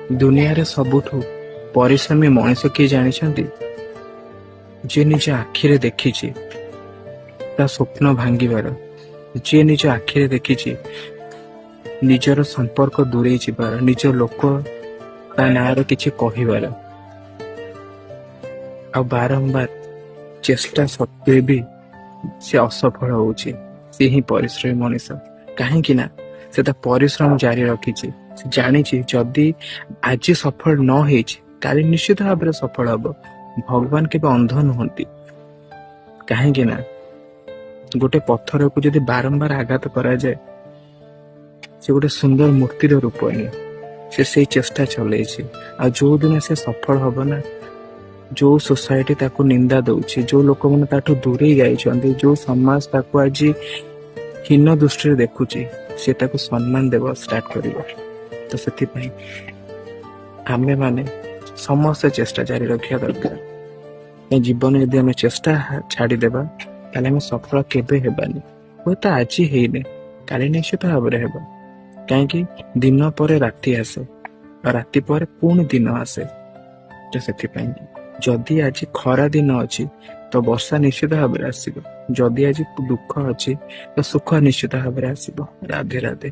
ଦୁନିଆରେ ସବୁଠୁ ପରିଶ୍ରମୀ ମଣିଷ କିଏ ଜାଣିଛନ୍ତି? ଯିଏ ନିଜ ଆଖିରେ ଦେଖିଛି ତା ସ୍ୱପ୍ନ ଭାଙ୍ଗିବାର, ଯିଏ ନିଜ ଆଖିରେ ଦେଖିଛି ନିଜର ସମ୍ପର୍କ ଦୂରେଇ ଯିବାର, ନିଜ ଲୋକ ତା ନାଁରେ କିଛି କହିବାର, ଆଉ ବାରମ୍ବାର ଚେଷ୍ଟା ସତ୍ତ୍ୱେ ବି ସେ ଅସଫଳ ହଉଛି, ସେ ହିଁ ପରିଶ୍ରମୀ ମଣିଷ। କାହିଁକି ନା ସେ ତା ପରିଶ୍ରମ ଜାରି ରଖିଛି। ସେ ଜାଣିଛି ଯଦି ଆଜି ସଫଳ ନ ହେଇଛି କାଲି ନିଶ୍ଚିତ ଭାବରେ ସଫଳ ହବ। ଭଗବାନ କେବେ ଅନ୍ଧ ନୁହନ୍ତି। କାହିଁକି ନା ଗୋଟେ ପଥରକୁ ଯଦି ବାରମ୍ବାର ଆଘାତ କରାଯାଏ ସେ ଗୋଟେ ସୁନ୍ଦର ମୂର୍ତ୍ତିର ରୂପ ନିଏ। ସେ ସେଇ ଚେଷ୍ଟା ଚଲେଇଛି, ଆଉ ଯୋଉଦିନ ସେ ସଫଳ ହବ ନା, ଯୋଉ ସୋସାଇଟି ତାକୁ ନିନ୍ଦା ଦଉଛି, ଯୋଉ ଲୋକମାନେ ତାଠୁ ଦୂରେଇ ଯାଇଛନ୍ତି, ଯୋଉ ସମାଜ ତାକୁ ଆଜି ହୀନ ଦୃଷ୍ଟିରେ ଦେଖୁଛି, ସେ ତାକୁ ସମ୍ମାନ ଦେବା ଷ୍ଟାର୍ଟ କରିବ। ତ ସେଥିପାଇଁ ଆମେ ମାନେ ସମସ୍ତେ ଚେଷ୍ଟା ଜାରି ରଖିବା ଦରକାର। ଏ ଜୀବନରେ ଯଦି ଆମେ ଚେଷ୍ଟା ଛାଡ଼ିଦେବା ତାହେଲେ ଆମେ ସଫଳ କେବେ ହେବାନି। ହୁଏତ ଆଜି ହେଇନି, କାଲି ନିଶ୍ଚିତ ଭାବରେ ହେବ। କାହିଁକି ଦିନ ପରେ ରାତି ଆସେ, ଆଉ ରାତି ପରେ ପୁଣି ଦିନ ଆସେ। ତ ସେଥିପାଇଁ ଯଦି ଆଜି ଖରା ଦିନ ଅଛି ତ ବର୍ଷା ନିଶ୍ଚିତ ଭାବରେ ଆସିବ। ଯଦି ଆଜି ଦୁଃଖ ଅଛି ତ ସୁଖ ନିଶ୍ଚିତ ଭାବରେ ଆସିବ। ରାଧେ ରାଧେ।